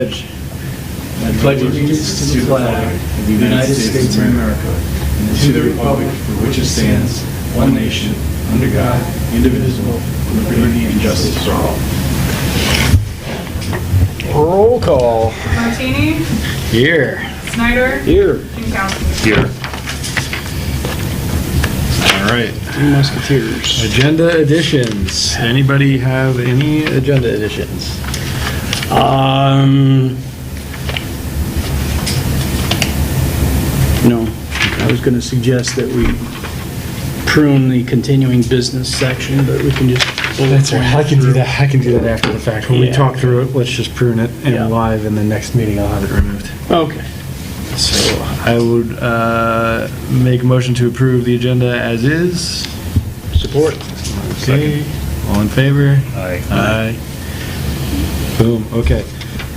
I pledge allegiance to the flag of the United States of America and to the republic for which it stands, one nation, under God, indivisible, with liberty and justice for all. Roll call. Martini, Here. Snyder, Here. and Counsel. Here. All right. Three Musketeers. Agenda additions. Anybody have any agenda additions? No. I was going to suggest that we prune the continuing business section, but we can just... That's right. I can do that. I can do that after the fact. When we Yeah. talk through it, let's just prune it and Yeah. live, and the next meeting I'll have it removed. Okay. So I would make a motion to approve the agenda as is. Support. Okay. All in favor? Aye. Aye. Boom. Okay.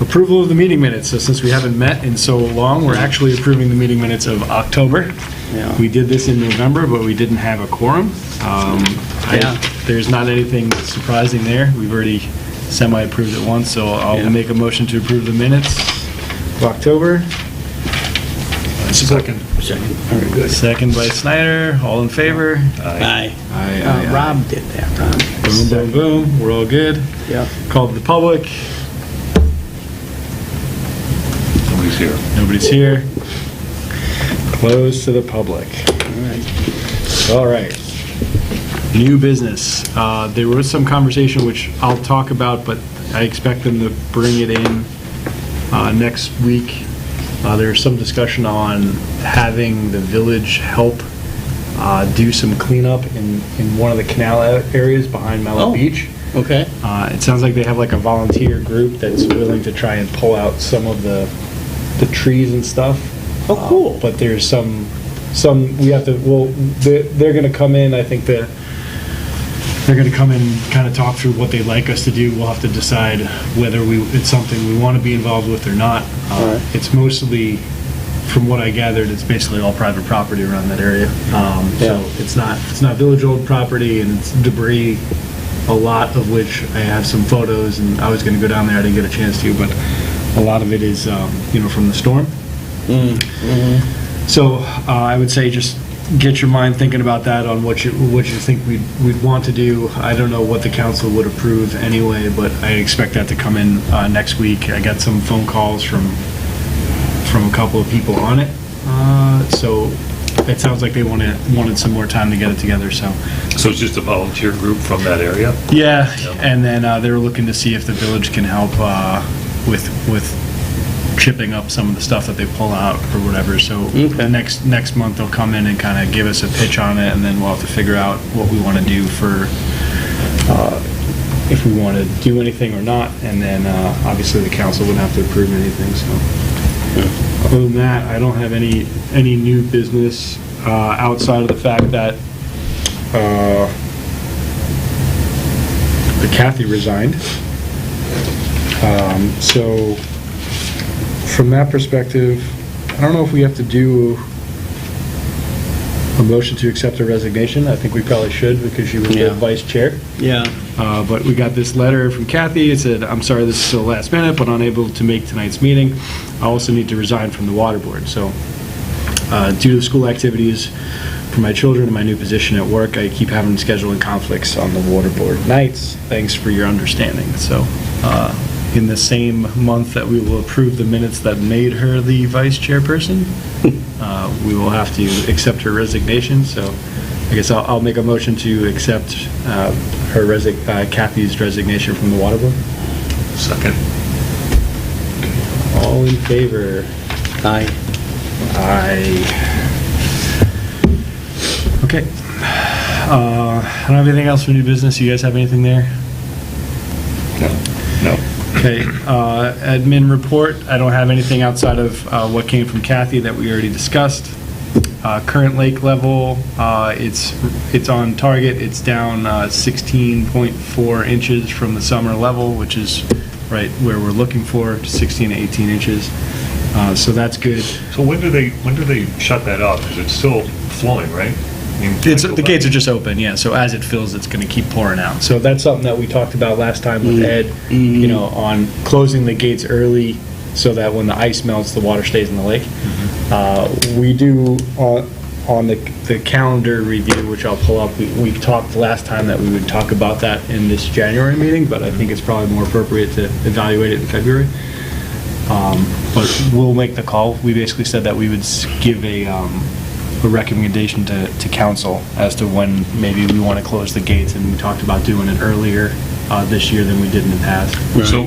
Approval of the meeting minutes. So since we haven't met in so long, we're actually approving the meeting minutes of October. Yeah. We did this in November, but we didn't have a quorum. Yeah. There's not anything surprising there. We've already semi-approved it once, so I'll Yeah. make a motion to approve the minutes of October. Second. Second. Very good. Second by Snyder. All in favor? Aye. Aye. Rob did that, Rob. Boom, boom, boom. We're all good. Yeah. Call to the public. Nobody's here. Nobody's here. Closed to the public. All right. All right. New business. There was some conversation which I'll talk about, but I expect them to bring it in next week. There's some discussion on having the village help do some cleanup in one of the canal areas behind Mallet Oh. Beach. Okay. It sounds like they have like a volunteer group that's willing to try and pull out some of the trees and stuff. Oh, cool. But there's some we have to, well, they're going to come in, I think they're going to come in and kind of talk through what they'd like us to do. We'll have to decide whether it's something we want to be involved with or not. Right. It's mostly, from what I gathered, it's basically all private property around that area. So it's not village-owned property, and it's debris, a lot of which I have some photos, and I was going to go down there, I didn't get a chance to, but a lot of it is, from the storm. So I would say just get your mind thinking about that on what you think we'd want to do. I don't know what the council would approve anyway, but I expect that to come in next week. I got some phone calls from a couple of people on it, so it sounds like they wanted some more time to get it together. So it's just a volunteer group from that area? yeah, and then they were looking to see if the village can help with chipping up some of the stuff that they pull out or whatever. So next month they'll come in and kind of give us a pitch on it, and then we'll have to figure out what we want to do for if we want to do anything or not, and then obviously the council wouldn't have to approve anything. So other than that, I don't have any new business outside of the fact that Kathy resigned. So from that perspective, I don't know if we have to do a motion to accept her resignation. I think we probably should, because she was the vice chair. Yeah. But we got this letter from Kathy. It said, "I'm sorry this is so last minute, but unable to make tonight's meeting. I also need to resign from the water board. So due to school activities for my children and my new position at work, I keep having scheduling conflicts on the water board nights. Thanks for your understanding." So in the same month that we will approve the minutes that made her the vice chairperson, we will have to accept her resignation. So I guess I'll make a motion to accept Kathy's resignation from the water board. Second. All in favor? Aye. Aye. Okay. I don't have anything else for new business. You guys have anything there? No. Okay, admin report, I don't have anything outside of what came from Kathy that we already discussed. Current lake level, it's on target. It's down 16.4 inches from the summer level, which is right where we're looking for, 16 to 18 inches. So that's good. So when do they shut that off? Because it's still flowing, right? The gates are just open, yeah, so as it fills, it's going to keep pouring out. So that's something that we talked about last time with Ed, you know, on closing the gates early so that when the ice melts, the water stays in the lake. We do, on the calendar review, which I'll pull up, we talked last time that we would talk about that in this January meeting, but I think it's probably more appropriate to evaluate it in February. But we'll make the call. We basically said that we would give a recommendation to council as to when maybe we want to close the gates, and we talked about doing it earlier this year than we did in the past.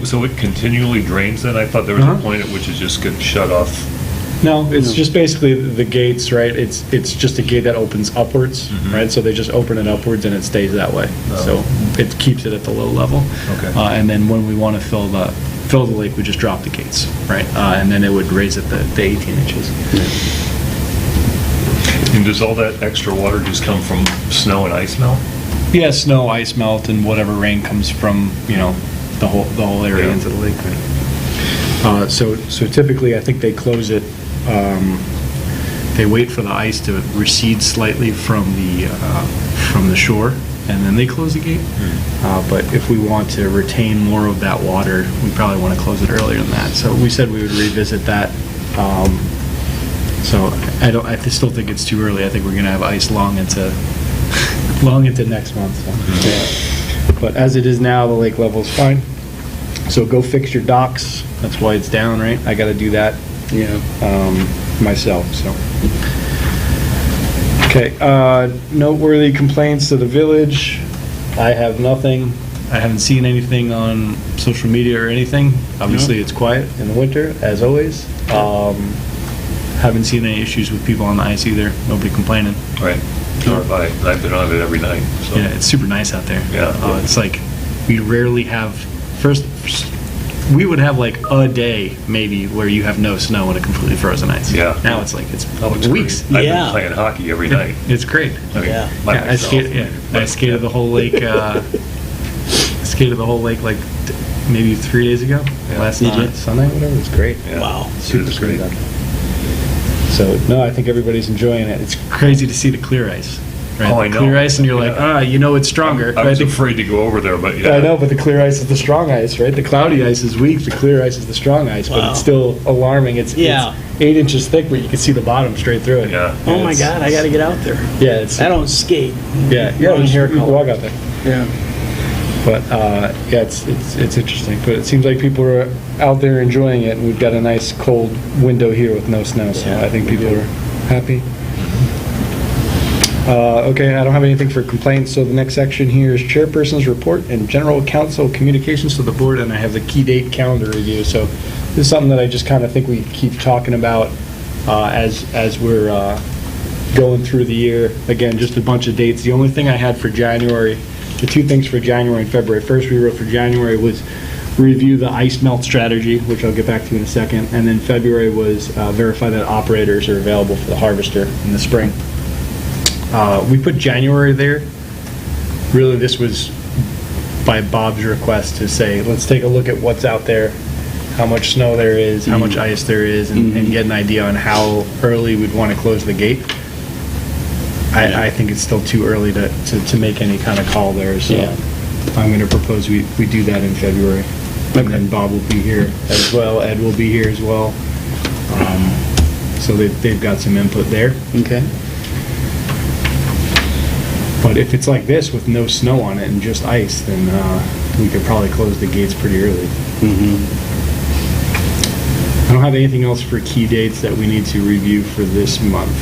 So it continually drains then? I thought there was a point at which it just gets shut off. No, it's just basically the gates, right? It's just a gate that opens upwards, right? So they just open it upwards and it stays that way. So it keeps it at the low level. Okay. And then when we want to fill the lake, we just drop the gates, right? And then it would raise it the 18 inches. And does all that extra water just come from snow and ice melt? Yeah, snow, ice melt, and whatever rain comes from, the whole area into the lake. Right? So typically, I think they close it. They wait for the ice to recede slightly from the shore, and then they close the gate. But if we want to retain more of that water, we probably want to close it earlier than that. So we said we would revisit that. So I still think it's too early. I think we're going to have ice long into next month. So. But as it is now, the lake level is fine. So go fix your docks. That's why it's down, right? I got to do that. Myself. So. Okay. Noteworthy complaints to the village. I have nothing. I haven't seen anything on social media or anything. Obviously, it's quiet in the winter, as always. Haven't seen any issues with people on the ice either. Nobody complaining. Right. I've been on it every night. So. Yeah, it's super nice out there. Yeah. It's like we rarely have. We would have like a day maybe where you have no snow and a completely frozen ice. Yeah. Now it's like it's weeks. Great. I've been playing hockey every night. It's great. I mean, I skated the whole lake. Skated the whole lake like maybe 3 days ago. Last night, Sunday, whatever. It was great. Yeah. Wow. Super great. So no, I think everybody's enjoying it. It's crazy to see the clear ice. Right? Oh, I know. Clear ice, and you're like, it's stronger. I was afraid to go over there, but I know, but the clear ice is the strong ice, right? The cloudy ice is weak. The clear ice is the strong ice, but it's still alarming. It's 8 inches thick, but you can see the bottom straight through it. Yeah. Oh my God, I got to get out there. Yeah, I don't skate. Yeah, you can walk out there. Yeah. But it's interesting. But it seems like people are out there enjoying it, and we've got a nice cold window here with no snow, so I think people are happy. Okay, I don't have anything for complaints, so the next section here is Chairperson's Report and General Counsel Communications to the Board, and I have the key date calendar review. So this is something that I just kind of think we keep talking about as we're going through the year. Again, just a bunch of dates. The only thing I had for January, the two things for January and February. First we wrote for January was review the ice melt strategy, which I'll get back to in a second, and then February was verify that operators are available for the harvester in the spring. We put January there. Really, this was by Bob's request to say, let's take a look at what's out there, how much snow there is, how much ice there is, and get an idea on how early we'd want to close the gate. I think it's still too early to make any kind of call there, so I'm going to propose we do that in February. And then Bob will be here as well, Ed will be here as well. So they've got some input there. Okay. But if it's like this with no snow on it and just ice, then we could probably close the gates pretty early. I don't have anything else for key dates that we need to review for this month.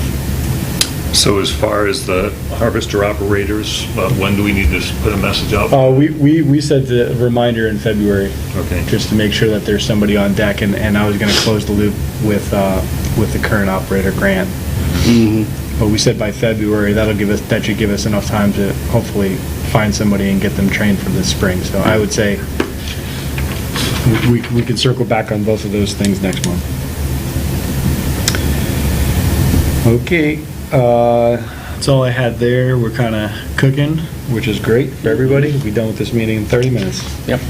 So as far as the harvester operators, when do we need to put a message out? We said the reminder in February. Okay. Just to make sure that there's somebody on deck, and I was going to close the loop with the current operator grant. But we said by February, that should give us enough time to hopefully find somebody and get them trained for this spring. So I would say we can circle back on both of those things next month. Okay, that's all I had there. We're kind of cooking, which is great for everybody. We'll be done with this meeting in 30 minutes. Yep.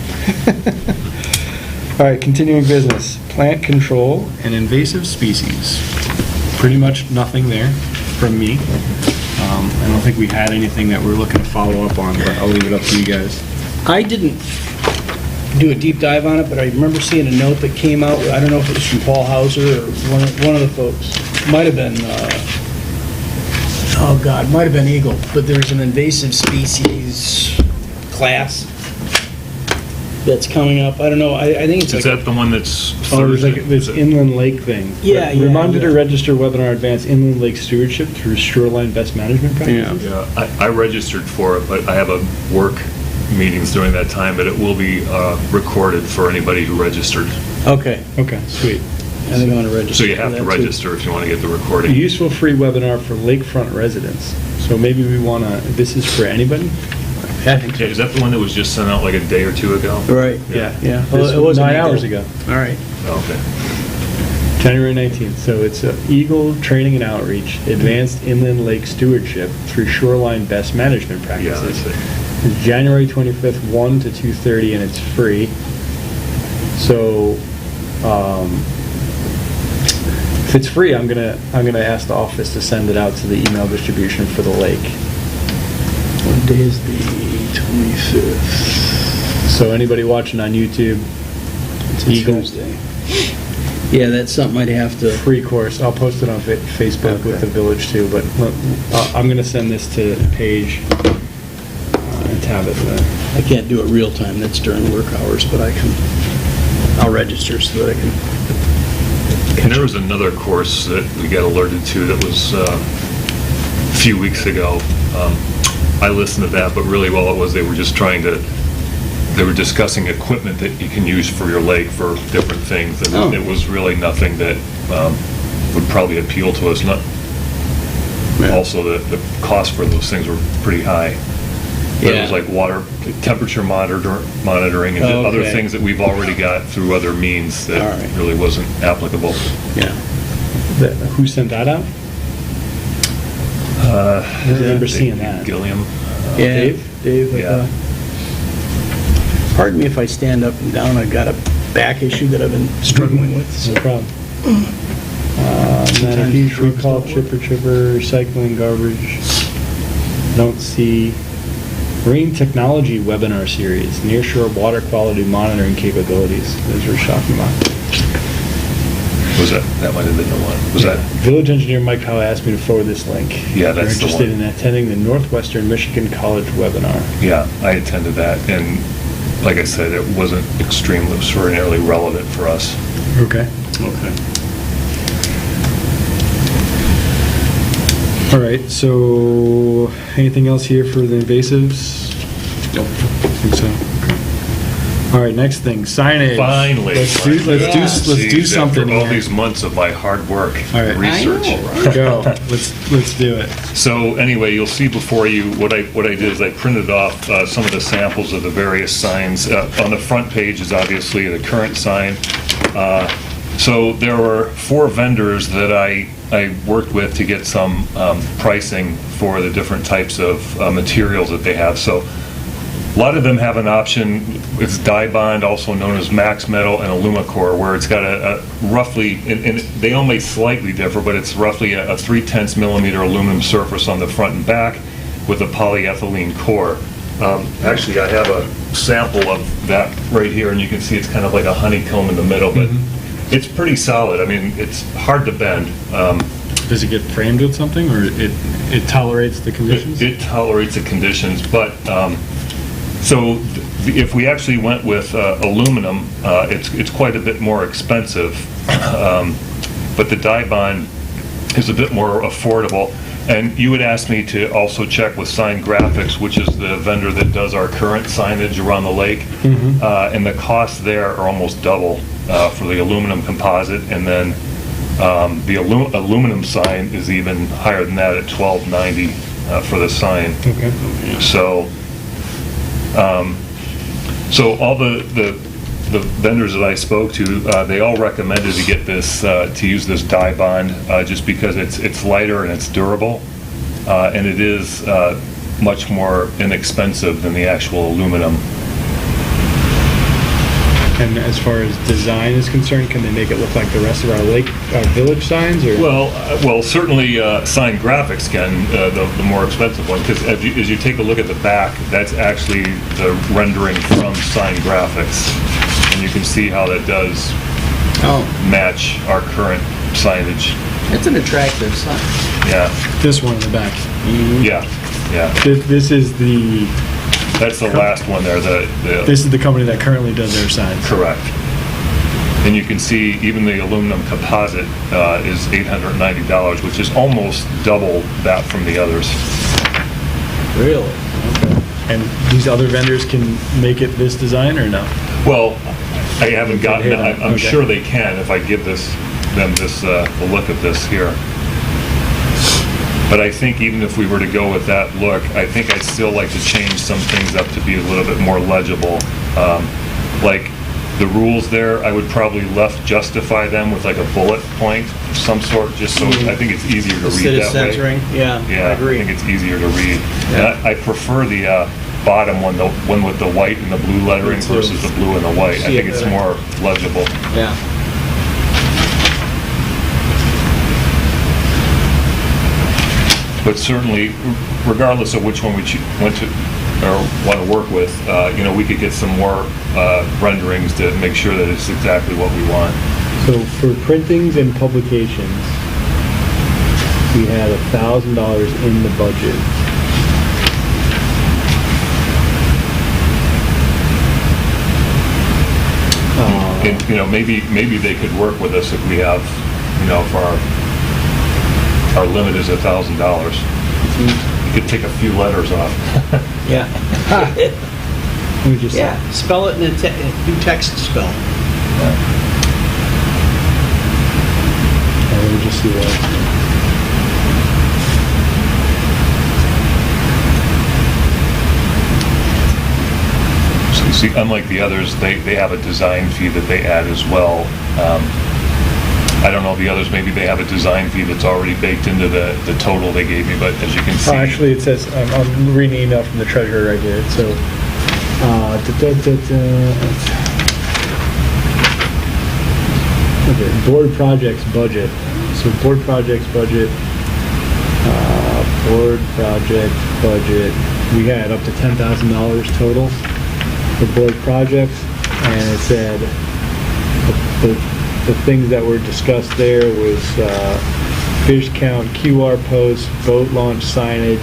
All right, continuing business. Plant control and invasive species. Pretty much nothing there from me. I don't think we had anything that we're looking to follow up on, but I'll leave it up to you guys. I didn't do a deep dive on it, but I remember seeing a note that came out, I don't know if it was from Paul Hauser or one of the folks. Might have been, oh God, might have been Eagle, but there's an invasive species class that's coming up. I don't know, I think it's Is like... that the one that's Oh, there's Thursday? like this inland lake thing. Yeah, yeah, Reminder to yeah. register webinar advance inland lake stewardship through shoreline best management practices. Yeah, I registered for it, but I have a work meetings during that time, but it will be recorded for anybody who registered. Okay, Okay, sweet. I think I'm gonna register So you for have that to too. register if you want to get the A recording. useful free webinar for lakefront residents. So maybe we want to, this is for anybody? I think so. Yeah, is that the one that was just sent out like a day or two ago? Right, Yeah. yeah. This Well, it was wasn't 9 Eagle. hours ago. All right. Okay. January 19th. So it's Eagle Training and Outreach, Advanced Inland Lake Stewardship through Shoreline Best Management Yeah, Practices. that's it. It's January 25th, 1 to 2:30, and it's free. So, if it's free, I'm gonna ask the office to send it out to the email distribution for the lake. What day is the 25th? So anybody watching on YouTube, It's Eagle. Tuesday. Yeah, that's something I'd have to... Free course. I'll post it on Facebook with the village too, but I'm going to send this to Paige and Tabitha. I can't do it real time, that's during work hours, but I'll register so that I can... And there was another course that we got alerted to that was a few weeks ago. I listened to that, but really all it was, they were just they were discussing equipment that you can use for your lake for different things. And Oh. it was really nothing that would probably appeal to us. Also, the cost for those things were pretty high. But it was Yeah. like water, temperature monitoring, and Oh, other okay. things that we've already got through other means that All right. really wasn't applicable. Yeah. Who sent that out? I remember seeing that. Gilliam. Yeah. Dave? Yeah. Pardon me if I stand up and down, I've got a back issue that I've been struggling with. No so- problem. Then a huge recall, chipper, recycling, garbage. Don't see. Marine Technology Webinar Series, Nearshore Water Quality Monitoring Capabilities. Those were shocking about. Was that might have been the one. Was that? Village engineer Mike Howe asked me to forward this link. Yeah, If you're that's the interested one. in attending the Northwestern Michigan College webinar. Yeah, I attended that, and like I said, it wasn't extraordinarily relevant for us. Okay. Okay. All right, so anything else here for the invasives? Nope. I think so. Okay. All right, next thing, signage. Finally. Let's do Jeez, something after all here. these months of my hard work, All right. research. Go. Let's do it. So anyway, you'll see before you, what I did is I printed off some of the samples of the various signs. On the front page is obviously the current sign. So there were 4 vendors that I worked with to get some pricing for the different types of materials that they have. So a lot of them have an option, it's dye bond, also known as max metal, and Alumicore, where it's got a roughly, and they all may slightly differ, but it's roughly a 3/10 millimeter aluminum surface on the front and back with a polyethylene core. Actually, I have a sample of that right here, and you can see it's kind of like a honeycomb in the middle, but it's pretty solid. I mean, it's hard to bend. Does it get framed with something, or it tolerates the conditions? It tolerates the conditions, but, so if we actually went with aluminum, it's quite a bit more expensive, but the dye bond is a bit more affordable. And you would ask me to also check with Sign Graphics, which is the vendor that does our current signage around the lake, and the costs there are almost double for the aluminum composite, and then the aluminum sign is even higher than that at $12.90 for the sign. Okay. So, so all the vendors that I spoke to, they all recommended to get this, to use this dye bond, just because it's lighter and it's durable, and it is much more inexpensive than the actual aluminum. And as far as design is concerned, can they make it look like the rest of our village signs, or? Well, certainly sign graphics can, the more expensive one, because as you take a look at the back, that's actually the rendering from sign graphics. And you can see how that does match our current signage. It's an attractive sign. Yeah, This one in the back. yeah. This is the, That's the last one there, this is the company that currently does their signs. correct. And you can see even the aluminum composite is $890, which is almost double that from the others. Really? And these other vendors can make it this design, or no? Well, I haven't gotten it. I'm Okay. sure they can if I give them a look at this here. But I think even if we were to go with that look, I think I'd still like to change some things up to be a little bit more legible. Like the rules there, I would probably left justify them with like a bullet point of some sort, just so I think it's easier to Instead read of that way. censoring? Yeah, Yeah, I agree. think it's easier to read. Yeah. And I prefer the bottom one, the one with the white and the blue lettering Me too. versus the blue and the white. I See it think it's better. more legible. Yeah. But certainly, regardless of which one we want to work with, we could get some more renderings to make sure that it's exactly what we want. So for printings and publications, we had $1,000 in the budget. And, maybe they could work with us if we have, if our limit is $1,000. You could take a few letters off. Yeah. Let me just, Yeah, spell it in do text spell. let me just see what. So you see, unlike the others, they have a design fee that they add as well. I don't know the others, maybe they have a design fee that's already baked into the total they gave me, but as you can see. Actually, it says, I'm reading an email from the treasurer right here, so, okay, board projects budget. So board projects budget, we had up to $10,000 total for board projects, and it said the things that were discussed there was fish count, QR posts, boat launch signage,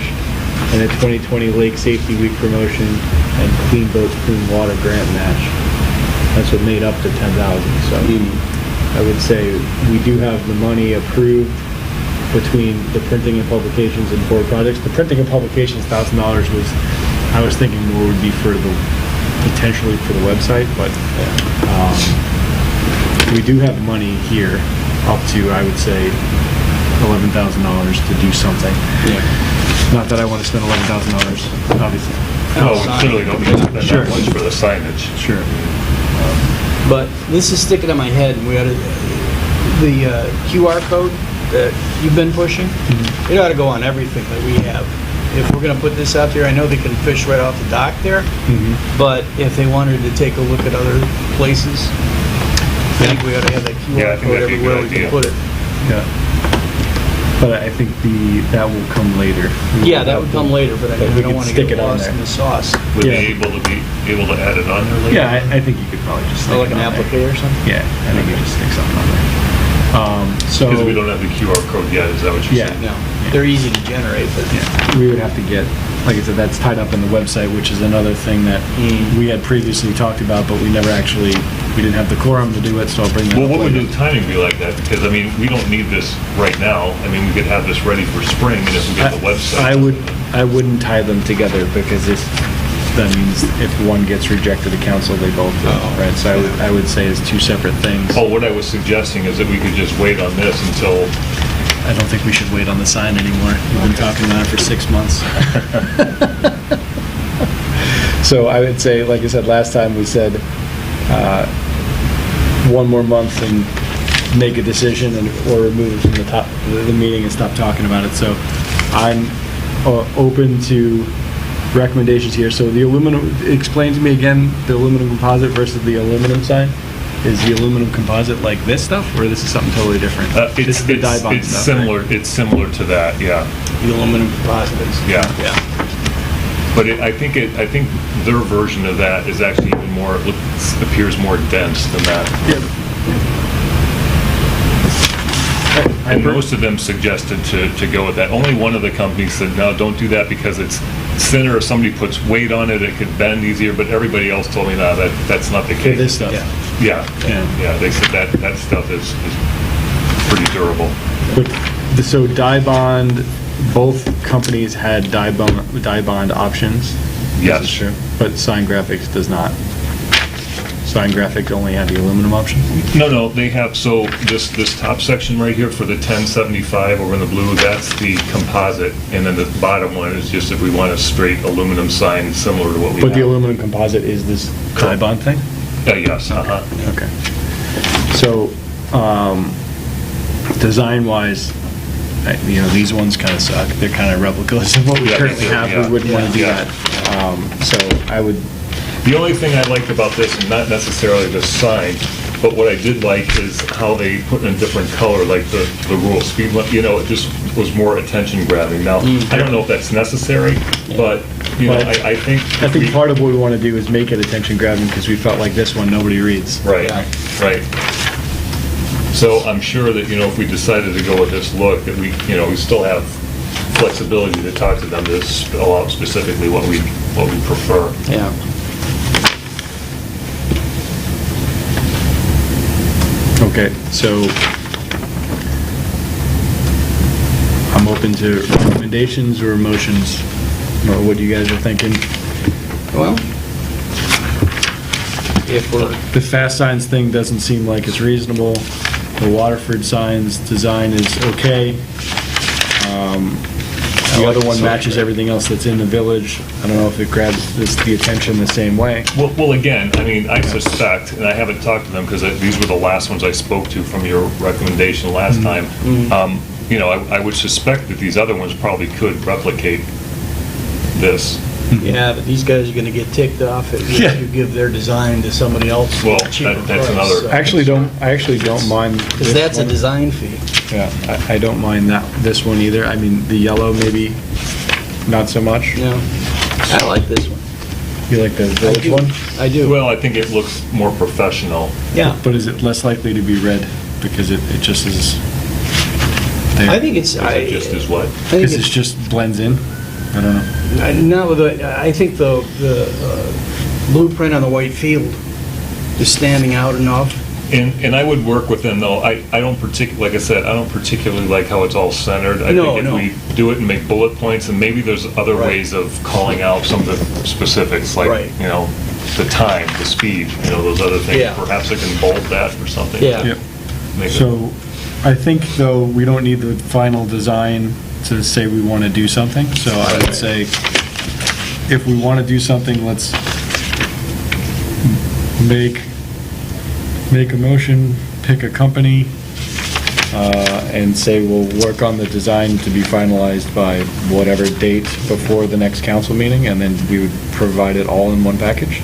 and a 2020 Lake Safety Week promotion, and Clean Boats, Clean Water grant match. That's what made up the $10,000. So I would say we do have the money approved between the printing and publications and board projects. The printing and publications, $1,000 was, I was thinking more would be potentially for the website, but we do have money here up to, I would say, $11,000 to do something. Yeah. Not that I want to spend $11,000, obviously. No, we clearly don't need to spend Sure. that much for the signage. Sure. But this is sticking in my head, and we ought to, the QR code that you've been pushing, it ought to go on everything that we have. If we're gonna put this out there, I know they can fish right off the dock there, but if they wanted to take a look at other places, I think we ought to have that Yeah, I QR think code that'd be a everywhere good we can idea. put it. Yeah. But I think that will come later. Yeah, that would come later, but I But we don't could wanna stick get it on lost there. in the sauce. Would Yeah. they be able to add it on there later? Yeah, I think you could probably just stick Or like it an on there. applique or something? Yeah, I think you just stick something on there. So Because we don't have the QR code yet, is that what you're Yeah. saying? No, they're easy to generate, but yeah, we would have to get, like I said, that's tied up in the website, which is another thing that we had previously talked about, but we never actually, we didn't have the quorum to do it, so I'll bring that Well, up what would later. the timing be like that? Because, we don't need this right now. We could have this ready for spring, and if we get the website. I wouldn't tie them together, because that means if one gets rejected at council, they both do, right? So I would say it's two separate things. Oh, what I was suggesting is that we could just wait on this until, I don't think we should wait on the sign anymore. We've been talking about it for 6 months. So I would say, like I said last time, we said one more month and make a decision, or remove it from the meeting and stop talking about it. So I'm open to recommendations here. So the aluminum, explain to me again, the aluminum composite versus the aluminum sign. Is the aluminum composite like this stuff, or this is something totally different? This is the Dye-Bond It's stuff, similar, right? it's similar to that, yeah. The aluminum composite is. Yeah. Yeah. But I think their version of that is actually even more, appears more dense than that. And most of them suggested to go with that. Only one of the companies said, no, don't do that because it's thinner. If somebody puts weight on it, it could bend easier. But everybody else told me, no, that's not the For case. this stuff. Yeah. They said that stuff is pretty durable. But, so Dye-Bond, both companies had Dye-Bond options? Yes. This is true. But Sign Graphics does not. Sign Graphics only had the aluminum option? No, they have, so this top section right here for the 1075 over in the blue, that's the composite, and then the bottom one is just if we want a straight aluminum sign similar to what we have. But the aluminum composite is this Dye-Bond thing? Yes, Okay. So, design-wise, these ones kind of suck. They're kind of replicas of what we Yeah, currently they do, have. yeah. We wouldn't want to do Yeah. that. So I would, The only thing I liked about this, and not necessarily the sign, but what I did like is how they put in a different color, like the rule of speed limit, it just was more attention grabbing. Now, I don't know if that's necessary, but, But I think... I think part of what we want to do is make it attention grabbing because we felt like this one, nobody reads. Right, Yeah. right. So I'm sure that, if we decided to go with this look, that we still have flexibility to talk to them to spell out specifically what we prefer. Yeah. Okay, so I'm open to recommendations or motions, or what you guys are thinking. Well, if we're, The fast signs thing doesn't seem like it's reasonable. The Waterford signs design is okay. The other one matches everything else that's in the village. I don't know if it grabs the attention the same way. Well, again, I suspect, and I haven't talked to them because these were the last ones I spoke to from your recommendation last time. I would suspect that these other ones probably could replicate this. yeah, but these guys are gonna get ticked off if you give their design to somebody else. Well, at a cheaper that's price, another- so- I actually don't mind. Because this that's a one. design fee. Yeah, I don't mind this one either. I mean, the yellow maybe, not so much. No, I like this one. You like the I village do. one? I do. Well, I think it looks more professional. Yeah. But is it less likely to be read because it just is there? I think it's, It just is what? I think Because it it's, just blends in? I don't know. I think the blueprint on the white field is standing out enough. And I would work with them, though. I don't particularly, like I said, I don't particularly like how it's all centered. I No, think no. if we do it and make bullet points, and maybe there's other Right. ways of calling out some of the specifics, like, Right. the time, the speed, those other things. Yeah. Perhaps I can bold that or something. Yeah. Yep. Make it- So I think, though, we don't need the final design to say we want to do something. So I would say, if we want to do something, let's make a motion, pick a company, and say we'll work on the design to be finalized by whatever date before the next council meeting, and then we would provide it all in one package.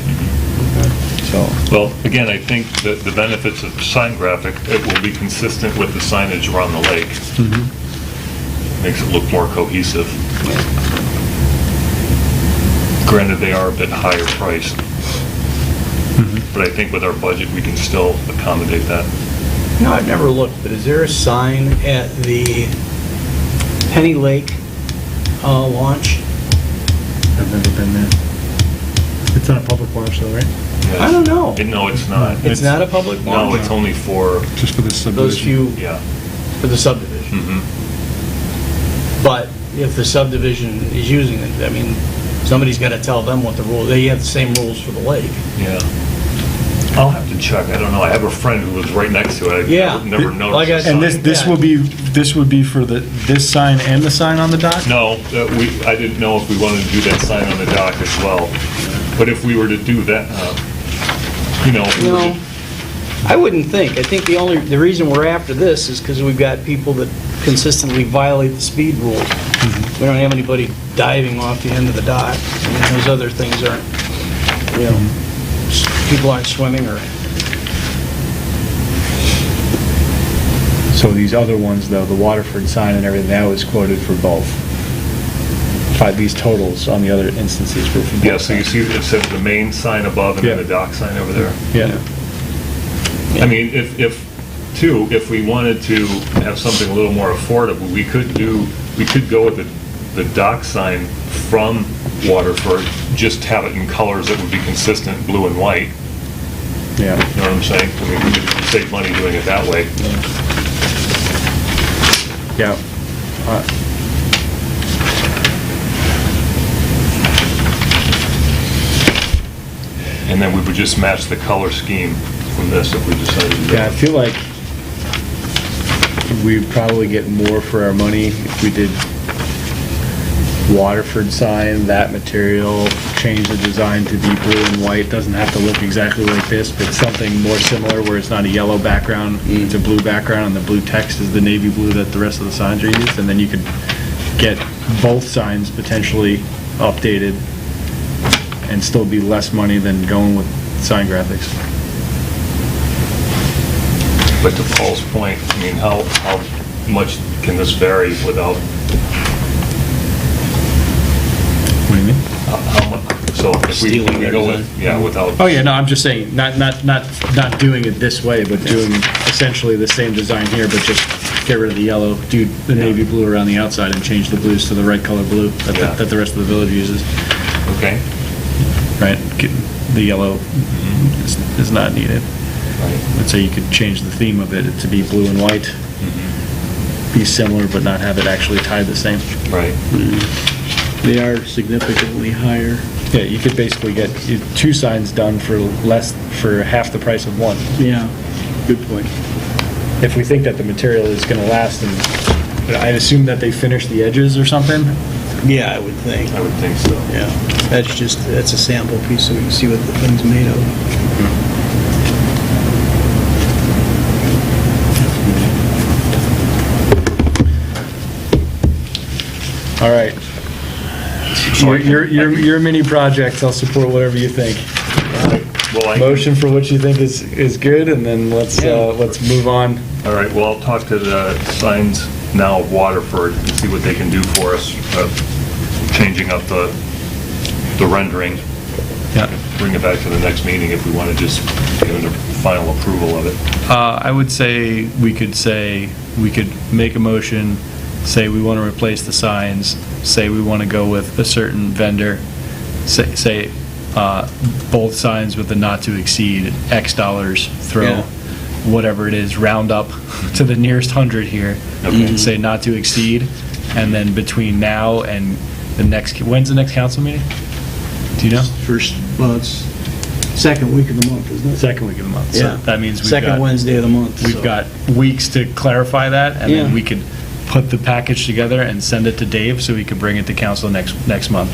So, Well, again, I think that the benefits of sign graphic, it will be consistent with the signage around the lake. Makes it look more cohesive. Granted, they are a bit higher priced. But I think with our budget, we can still accommodate that. No, I've never looked, but is there a sign at the Penny Lake launch? I've never been there. It's not a public launch though, right? I don't know. No, it's not. It's not a public launch? No, it's only for, Just for this subdivision? Those few, yeah. for the subdivision. Mhm. But if the subdivision is using it, I mean, somebody's got to tell them what the rule, they have the same rules for the lake. Yeah. I'll have to check. I don't know. I have a friend who lives right next to it. I've Yeah. never Like I noticed. said- And sign. this would be for this sign and the sign on the dock? No, I didn't know if we wanted to do that sign on the dock as well. But if we were to do that, if we were No, to I wouldn't think. I think the reason we're after this is because we've got people that consistently violate the speed rules. We don't have anybody diving off the end of the dock. I mean, those other things aren't, people aren't swimming or... So these other ones, though, the Waterford sign and everything, that was quoted for both. These totals on the other instances were for both. Yeah, so you see it says the main sign above and then Yeah. the dock sign over there. Yeah. I mean, if we wanted to have something a little more affordable, we could go with the dock sign from Waterford, just have it in colors that would be consistent, blue and white. Yeah. You know what I'm saying? I mean, we could save money doing it that way. Yeah. And then we would just match the color scheme from this if we decided to do Yeah, I it. feel like we'd probably get more for our money if we did Waterford sign, that material, change the design to be blue and white. Doesn't have to look exactly like this, but something more similar where it's not a yellow background, it's a blue background, and the blue text is the navy blue that the rest of the signs are used. And then you could get both signs potentially updated and still be less money than going with sign graphics. But to Paul's point, I mean, how much can this vary without, What do you mean? how much, so if we Stealing their go design. with, yeah, without. Oh, yeah, no, I'm just saying, not doing it this way, but doing essentially the same design here, but just get rid of the yellow, do the navy blue around the outside and change the blues to the right color blue Yeah. that the rest of the village uses, Okay. right? The yellow is not needed. Right. Let's say you could change the theme of it to be blue and white, be similar, but not have it actually tied the same. Right. They are significantly higher. Yeah, you could basically get two signs done for half the price of one. Yeah, good point. If we think that the material is going to last, and I'd assume that they finish the edges or something. Yeah, I would think. I would think so. Yeah. That's a sample piece so we can see what the thing's made of. All right. Your mini project, I'll support whatever you think. Well, Motion for what you think is good, and then let's move on. All right, well, I'll talk to the Signs Now of Waterford and see what they can do for us, changing up the rendering. Yeah. Bring it back to the next meeting if we want to just get a final approval of it. I would say we could make a motion, say we want to replace the signs, say we want to go with a certain vendor, say both signs with the not to exceed X dollars, throw whatever it is, round up to the nearest 100 here, and say not to exceed, and then between now and when's the next council meeting? Do you know? It's second week of the month, isn't it? Second week of the month. Yeah. So that means Second Wednesday of the month. we've so. got weeks to clarify that, and then Yeah. we could put the package together and send it to Dave so he could bring it to council next month.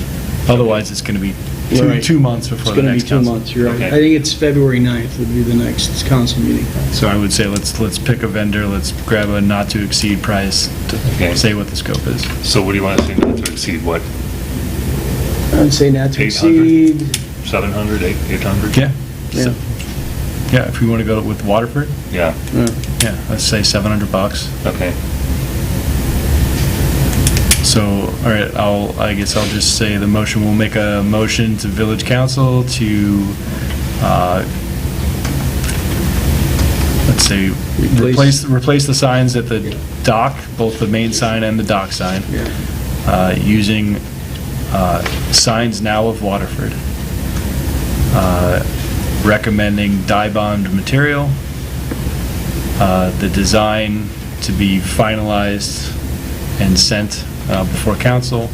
Otherwise, it's going to be Right. 2 months before the It's next going to be 2 council. months, you're right. Okay. I think it's February 9th would be the next council meeting. So I would say let's pick a vendor, let's grab a not to exceed price to Okay. say what the scope is. So what do you want to say not to exceed, what, I would say not to 800? exceed, 700, 800? Yeah. yeah. Yeah, if we want to go with Waterford, Yeah, yeah, let's say $700. okay. So, all right, I guess I'll just say the motion, we'll make a motion to village council to, let's say, replace the signs at the dock, both the main sign and the dock sign, using Signs Now of Waterford. Recommending dye bond material, the design to be finalized and sent before council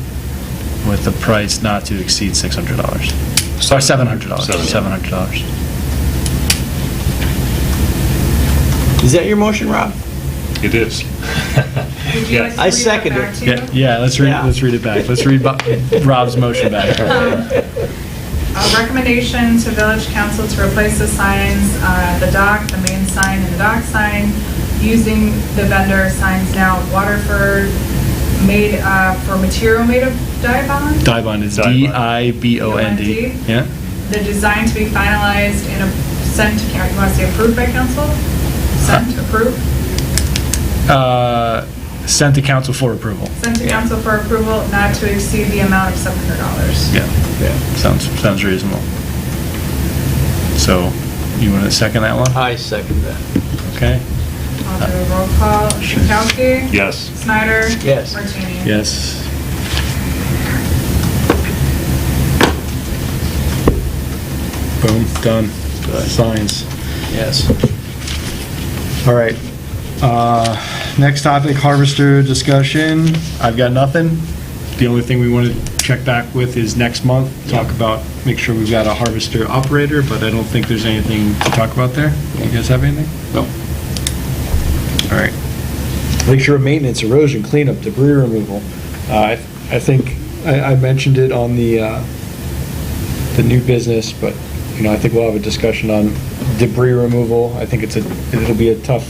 with the price not to exceed $600. Sorry, $700. $700. Is that your motion, Rob? It is. Would you like to I read that second back it. to you? Yeah, let's read Yeah. it back. Let's read Rob's motion back. A recommendation to village council to replace the signs, the dock, the main sign, dock sign using the vendor signs now Waterford made, for material made of Dibond. Dibond is Dibond. D-I-B-O-N-D. Yeah? The design to be finalized and sent to, you want to say approved by council? Sent, approved? Sent to council for approval. Sent to council for approval, not to exceed the amount of $700. Yeah. Sounds reasonable. So, you want to second that one? I second that. Okay. I'll do a roll call. Chakowski? Yes. Snyder? Yes. Martini? Yes. Boom, done. Signs. Yes. All right. Next topic, harvester discussion. I've got nothing. The only thing we want to check back with is next month, talk about, make sure we've got a harvester operator, but I don't think there's anything to talk about there. You guys have anything? No. All right. Lake Shore maintenance, erosion cleanup, debris removal. I think I mentioned it on the new business, but I think we'll have a discussion on debris removal. I think it'll be a tough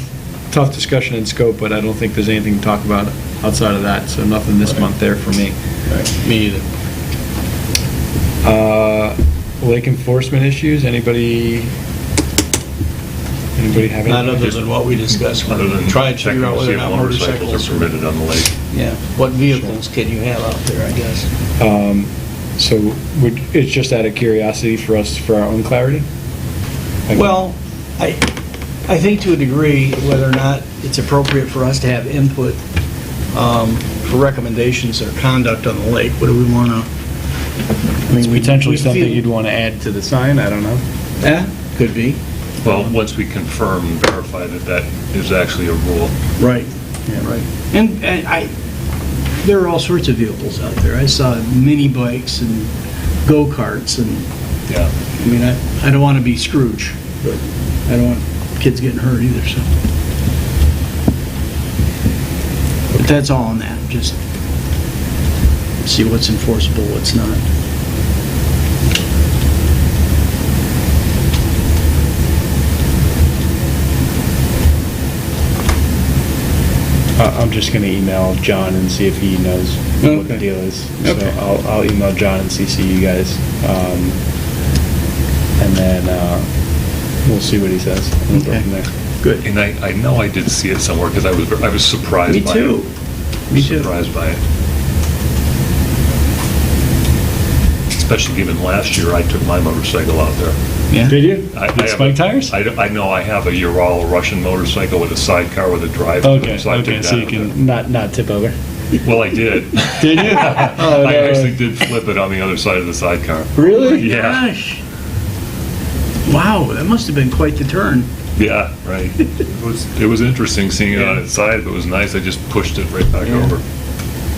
discussion in scope, but I don't think there's anything to talk about outside of that. So nothing this month there for me. Me either. Lake enforcement issues. Anybody have anything? Not other than what we discussed. Other than Try to checking figure out to whether see or if not motorcycles are permitted on the lake. Yeah, what vehicles can you have out there, I guess? So it's just out of curiosity for us, for our own clarity? Well, I think to a degree, whether or not it's appropriate for us to have input for recommendations or conduct on the lake, what do we want to? It's potentially something you'd want to add to the sign, I don't know. Yeah, could be. Well, once we confirm and verify that is actually a rule. Right. Yeah, right. And there are all sorts of vehicles out there. I saw mini bikes and go-karts and, Yeah. I mean, I don't want to be Scrooge, but I don't want kids getting hurt either, so. But that's all on that, just see what's enforceable, what's not. I'm just going to email John and see if he knows what the Okay. deal is. Okay. So I'll email John and CC you guys. And then we'll see what he says. We'll go Okay. from there. Good. And I know I did see it somewhere because I was surprised Me by too. it. Me too. Surprised by it. Especially given last year I took my motorcycle out there. Yeah. Did you? I With have spike tires? I know I have a Ural Russian motorcycle with a sidecar with a drive. Okay, so I took okay, so you that. can not tip over. Well, I did. Did you? Oh, I no. actually did flip it on the other side of the sidecar. Really? Yeah. Gosh. Wow, that must have been quite the turn. Yeah, right. It was interesting seeing it on its side. If it was nice, I just pushed it right back Yeah. over.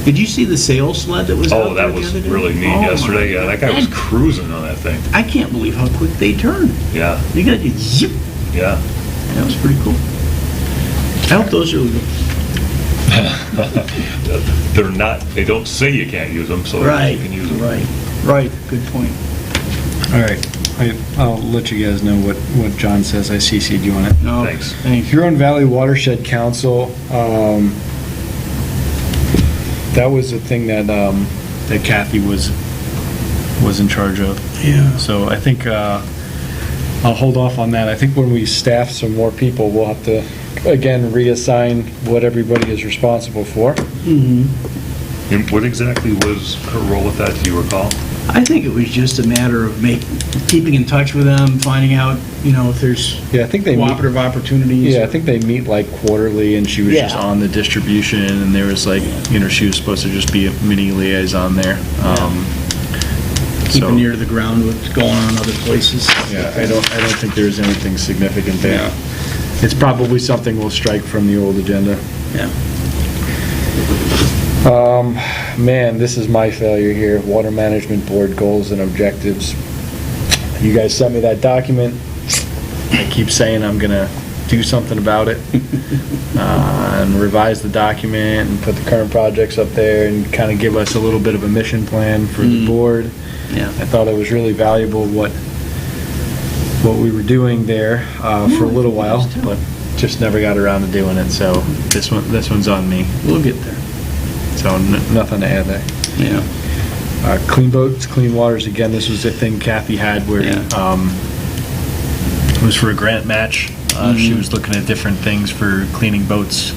Did you see the sales sled that was out Oh, there that the was other day? really neat Oh, my yesterday. Yeah, that guy was God. cruising on that thing. I can't believe how quick they turn. Yeah, You got to zip. yeah. That was pretty cool. I hope those are They're not, they don't say you can't use them, so right. you can use them. Right. Good point. All right. I'll let you guys know what John says. I CC'd you on it. No, Thanks. Thanks. Huron Valley Watershed Council, that was the thing that Kathy was in charge of. Yeah. So I think I'll hold off on that. I think when we staff some more people, we'll have to, again, reassign what everybody is responsible for. Mm-hmm. And what exactly was her role with that, do you recall? I think it was just a matter of keeping in touch with them, finding out, if there's Yeah, I think they meet. cooperative opportunities. Yeah, I think they meet like quarterly, and she was just Yeah. on the distribution, and there was like, she was supposed to just be a mini liaison there. Keeping so- near to the ground what's going on in other places. Yeah, I don't think there's anything significant there. It's probably something we'll strike from the old agenda. Yeah. Man, this is my failure here. Water Management Board goals and objectives. You guys sent me that document. I keep saying I'm gonna do something about it and revise the document and put the current projects up there and kind of give us a little bit of a mission plan for the board. Yeah. I thought it was really valuable what we were doing there for a little while, but just never got around to doing it, so this one's on me. We'll get there. So nothing to add there. Yeah. Clean boats, clean waters, again, this was a thing Kathy had where Yeah. it was for a grant match. She was looking at different things for cleaning boats.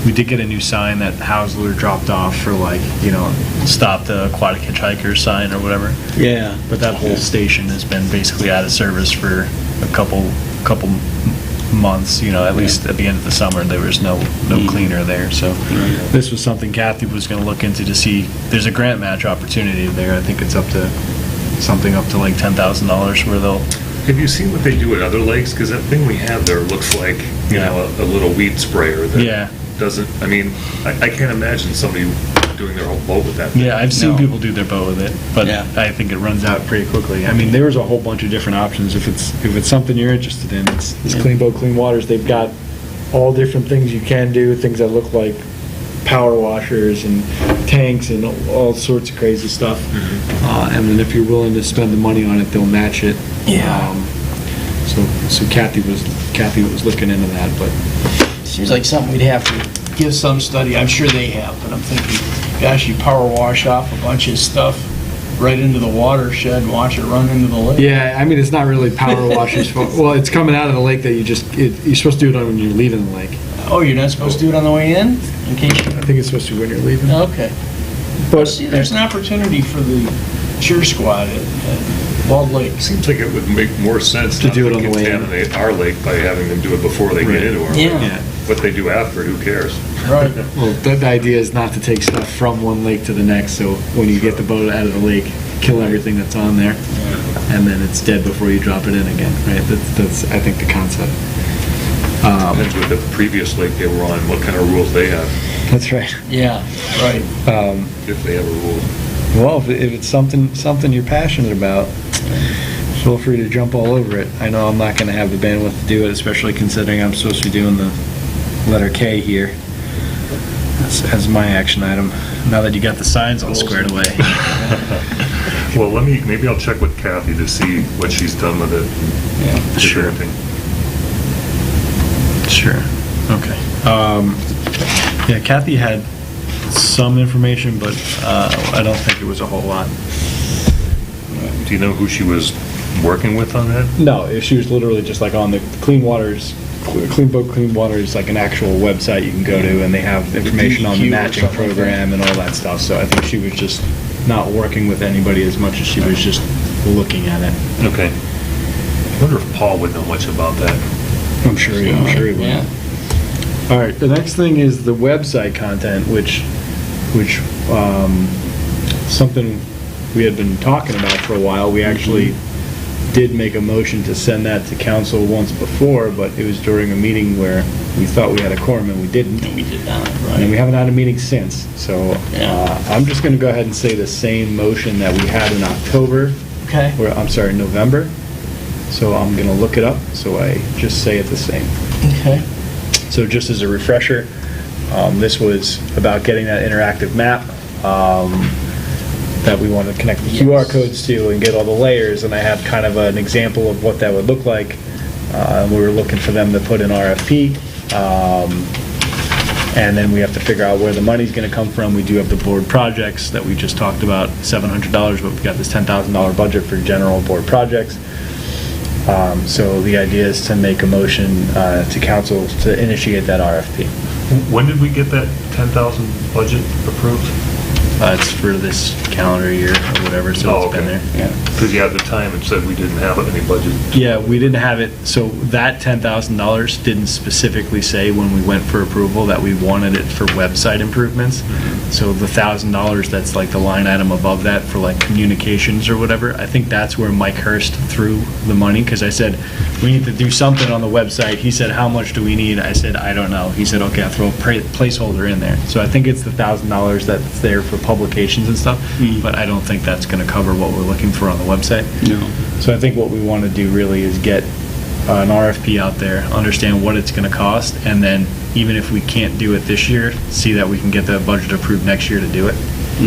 We did get a new sign that Hausler dropped off for, like, you know, stop the aquatic hitchhikers sign or whatever. Yeah. But that whole station has been basically out of service for a couple months, you know, at least at the end of the summer, there was no cleaner there, so this was something Kathy was gonna look into to see, there's a grant match opportunity there, I think it's up to like $10,000 where they'll. Have you seen what they do at other lakes? Because that thing we have there looks like, you know, a little weed sprayer that Yeah. doesn't, I mean, I can't imagine somebody doing their whole boat with that thing. Yeah, I've seen No. people do their boat with it, but Yeah. I think it runs out pretty quickly. I mean, there was a whole bunch of different options. If it's something you're interested in, it's Yeah. Clean Boat, Clean Waters. They've got all different things you can do, things that look like power washers and tanks and all sorts of crazy stuff. And then if you're willing to spend the money on it, they'll match it. Yeah. So Kathy was looking into that, but Seems like something we'd have to give some study. I'm sure they have, but I'm thinking, gosh, you power wash off a bunch of stuff right into the watershed and watch it run into the lake. yeah, I mean, it's not really power washers. Well, it's coming out of the lake that you're supposed to do it on when you're leaving the lake. Oh, you're not supposed to do it on the way in? In case you... I think it's supposed to be when you're leaving. Okay. But See, there's an opportunity for the cheer squad at Bald Lake. Seems like it would make more sense To not do to it on the way in. contaminate our lake by having them do it before they get into our lake. Yeah. What they do after, who cares? Right. Well, the idea is not to take stuff from one lake to the next, so when you get the boat out of the lake, kill everything that's on there, and then it's dead before you drop it in again, right? That's I think, the concept. Depends with the previous lake they were on, what kind of rules they have, That's right. Yeah, right. if they have a rule. Well, if it's something you're passionate about, feel free to jump all over it. I know I'm not going to have the bandwidth to do it, especially considering I'm supposed to be doing the letter K here as my action item, now that you got the signs all squared away. Well, maybe I'll check with Kathy to see what she's done with it. Yeah. Sure. Sure. Okay. Yeah, Kathy had some information, but I don't think it was a whole lot. Do you know who she was working with on that? No, she was literally just like on the Clean Waters, Clean Boat, Clean Water is like an actual website you can go to, and they have information on the DEQ or matching something like that. program and all that stuff. So I think she was just not working with anybody as much as she was just looking at it. Okay. I wonder if Paul would know much about that. I'm sure he will. Yeah. All right, the next thing is the website content, which something we had been talking about for a while. We actually did make a motion to send that to council once before, but it was during a meeting where we thought we had a quorum and we didn't. We did not, And we right? haven't had a meeting since, so Yeah. I'm just gonna go ahead and say the same motion that we had in October, Okay. or, I'm sorry, November. So I'm gonna look it up, so I just say it the same. Okay. So just as a refresher, this was about getting that interactive map that we want to connect the QR codes to and get all the layers, and I have kind of an example of what that would look like. We were looking for them to put in RFP, and then we have to figure out where the money's going to come from. We do have the board projects that we just talked about, $700, but we've got this $10,000 budget for general board projects. So the idea is to make a motion to council to initiate that RFP. When did we get that 10,000 budget approved? It's for this calendar year or whatever, so Oh, it's been okay. there. Because at the time it said we didn't have any budget. Yeah, we didn't have it, so that $10,000 didn't specifically say when we went for approval that we wanted it for website improvements. So the $1,000, that's like the line item above that for like communications or whatever, I think that's where Mike Hurst threw the money, because I said, we need to do something on the website. He said, how much do we need? I said, I don't know. He said, okay, I'll throw a placeholder in there. So I think it's the $1,000 that's there for publications and stuff, but I don't think that's going to cover what we're looking for on the website. No. So I think what we want to do really is get an RFP out there, understand what it's going to cost, and then even if we can't do it this year, see that we can get the budget approved next year to do it.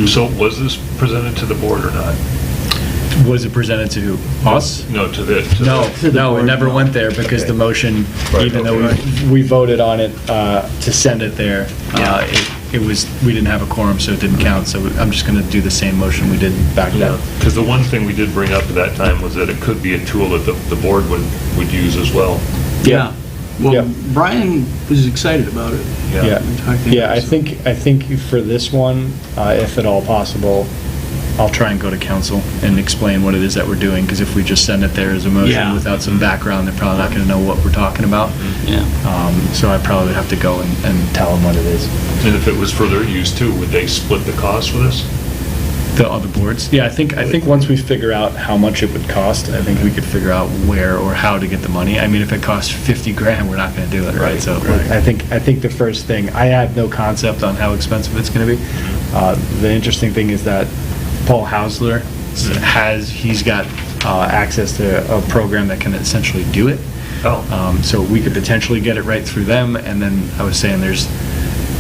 So was this presented to the board or not? Was it presented to us? No, to the... No, it never went there because the motion, Right, even though okay. we voted on it to send it there, it was, we didn't have a quorum, so it didn't count. So I'm just going to do the same motion we did back then. Because the one thing we did bring up at that time was that it could be a tool that the board would use as well. Yeah. Yeah. Well, Brian was excited about it. Yeah, We talked to him, yeah. I so- think for this one, if at all possible, I'll try and go to council and explain what it is that we're doing, because if we just send it there as a motion Yeah. without some background, they're probably not going to know what we're talking about. Yeah. So I probably would have to go and tell them what it is. And if it was for their use too, would they split the cost for this? The other boards? Yeah, I think once we figure out how much it would cost, I think we could figure out where or how to get the money. I mean, if it costs 50 grand, we're not going to do it, right? Right, So right. I think the first thing, I have no concept on how expensive it's going to be. The interesting thing is that Paul Hausler he's got access to a program that can essentially do it. Oh. So we could potentially get it right through them, and then I was saying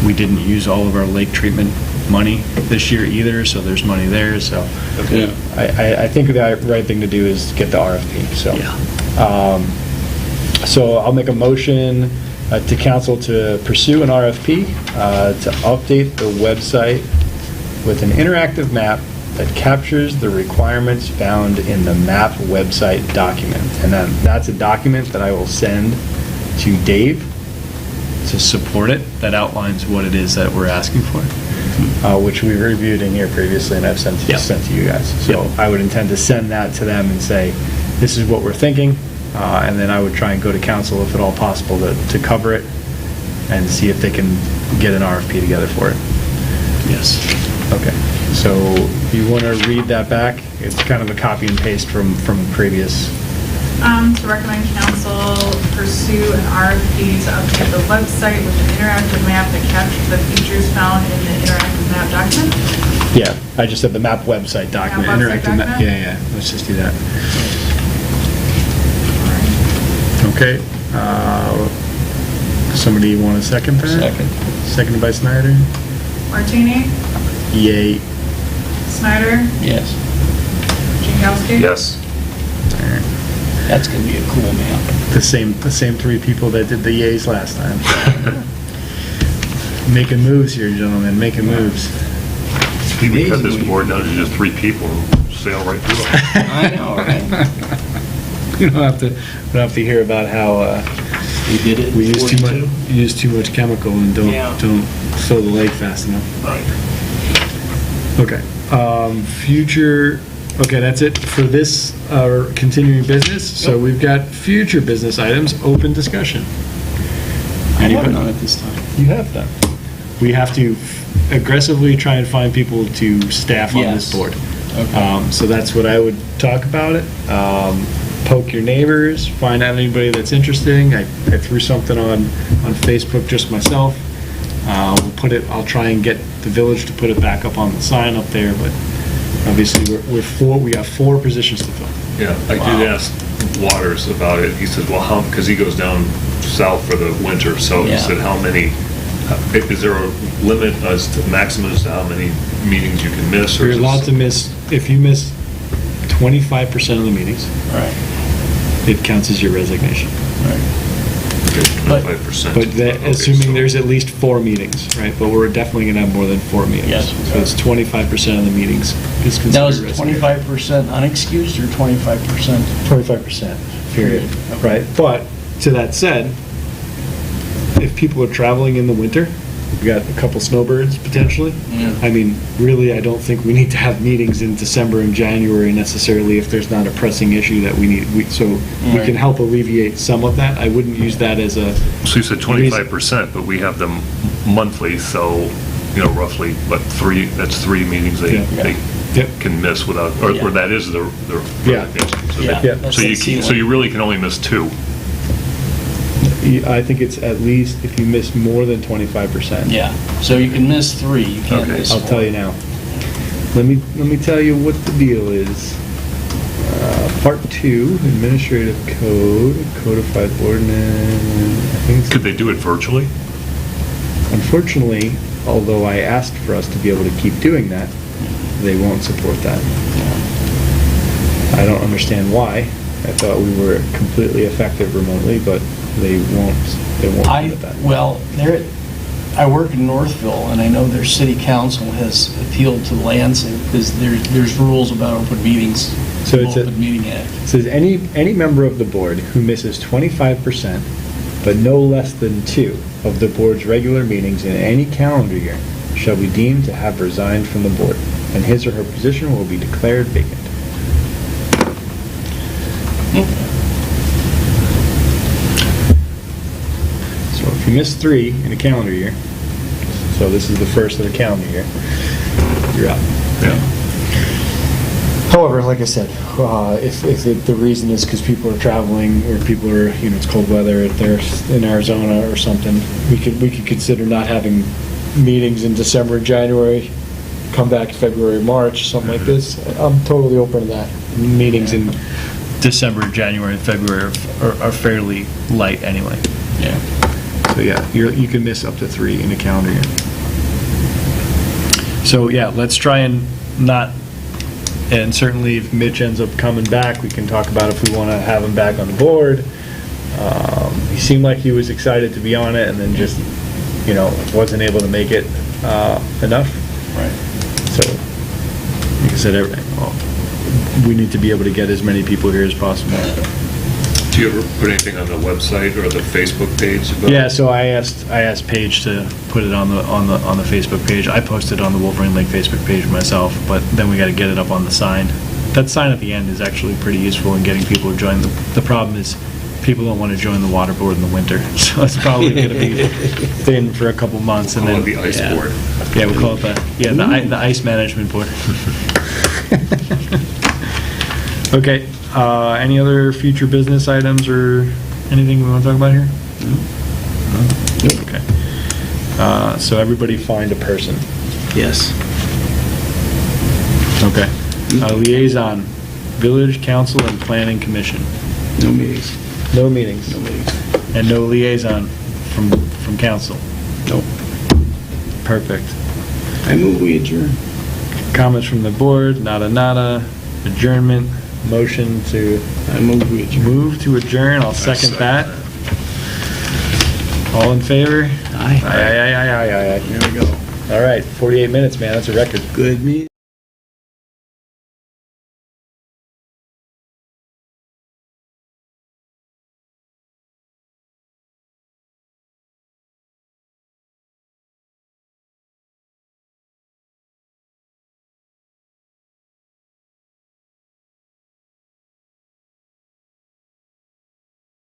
we didn't use all of our lake treatment money this year either, so there's money there, so. Okay. I think the right thing to do is get the RFP, so. So I'll make a motion to council to pursue an RFP to update the website with an interactive map that captures the requirements found in the map website document. And then that's a document that I will send to Dave to support it, that outlines what it is that we're asking for, which we reviewed in here previously and I've sent to you guys. So I would intend to send that to them and say, this is what we're thinking, and then I would try and go to council if at all possible to cover it and see if they can get an RFP together for it. Yes. Okay, so you want to read that back? It's kind of a copy and paste from previous. To recommend council pursue an RFP to update the website with an interactive map that captures the features found in the interactive map document. Yeah, I just said the map website document. Map website Interactive map. document? Yeah, let's just do that. Okay, somebody want a second that? Second. Seconded by Snyder? Martini, Yay. Snyder, Yes. Jankowski. Yes. That's going to be a cool map. The same three people that did the yays last time. Making moves here, gentlemen, making moves. We would cut this board down to just 3 people and sail right through it. I know, right? We don't have to hear about how We did it. we use too 42. much chemical and don't fill the lake fast enough. Right. Okay. Future. Okay, that's it for this continuing business. So we've got future business items, open discussion. I haven't Anybody? done it this time. You have done. We have to aggressively try and find people to staff on this Yes. board. Okay. So that's what I would talk about it. Poke your neighbors, find out anybody that's interesting. I threw something on Facebook just myself. We'll put it. I'll try and get the village to put it back up on the sign up there, but obviously we got 4 positions to fill. Yeah, I did ask Waters about it. He said, well, how, because he goes down south for the winter, so he Yeah. said, how many, is there a limit as to maximum as to how many meetings you can miss? or You're is it- allowed to miss, if you miss 25% of the meetings, Right. it counts as your resignation. Right. Okay, But- 25%. But Okay, assuming so- there's at least 4 meetings, right? But we're definitely going to have more than 4 meetings. Yes. So it's 25% of the meetings is considered Now, is resignation. 25% unexcused or 25%? 25%, period, right? But, to that said, if people are traveling in the winter, we got a couple snowbirds potentially. Yeah. I mean, really, I don't think we need to have meetings in December and January necessarily if there's not a pressing issue that we need, so we Right. can help alleviate some of that. I wouldn't use that as a, So you said 25%, but we have them monthly, so, roughly, that's 3 meetings they Yep. can miss without, or Yeah. that is their Yeah. So Yeah, Yeah. that's So the you, ceiling. so you really can only miss 2. I think it's at least if you miss more than 25%. Yeah, so you can miss 3, you can't Okay. miss I'll 4. tell you now. Let me tell you what the deal is. Part 2, Administrative Code, Codified Ordinance. I think it's, Could they do it virtually? unfortunately, although I asked for us to be able to keep doing that, they won't support that. I don't understand why. I thought we were completely effective remotely, but they won't do that. Well, I work in Northville, and I know their city council has appealed to Lansing, because there's rules about open meetings, So it's Open Meeting Act. It says any member of the board who misses 25%, but no less than 2 of the board's regular meetings in any calendar year shall be deemed to have resigned from the board, and his or her position will be declared vacant. So if you miss 3 in a calendar year, so this is the first of the calendar year, you're out. Yeah. However, like I said, if the reason is because people are traveling or people are, it's cold weather, if they're in Arizona or something, we could consider not having meetings in December and January, come back February, March, something like this. I'm totally open to that. Meetings in December, January, and February are fairly light anyway. Yeah. So yeah, you can miss up to 3 in a calendar year. So yeah, let's try and not. And certainly if Mitch ends up coming back, we can talk about if we want to have him back on the board. He seemed like he was excited to be on it and then just, wasn't able to make it enough. Right. So, like I said, we need to be able to get as many people here as possible. Do you ever put anything on the website or the Facebook page about? Yeah, so I asked Paige to put it on the Facebook page. I posted on the Wolverine Lake Facebook page myself, but then we got to get it up on the sign. That sign at the end is actually pretty useful in getting people to join. The problem is people don't want to join the water board in the winter, so it's probably going to be thin for a couple months, and Call then it the ice board. Yeah, we call it the ice management board. Okay. Any other future business items or anything we want to talk about here? No? Okay. So everybody find a person. Yes. Okay. Liaison, Village Council and Planning Commission. No meetings. No meetings. No meetings. And no liaison from council. Nope. Perfect. I move we adjourn. Comments from the board, nada. Adjournment, motion to I move we adjourn. move to adjourn. I'll second that. All in favor? Aye. Aye. There we go. All right, 48 minutes, man, that's a record. Good meeting.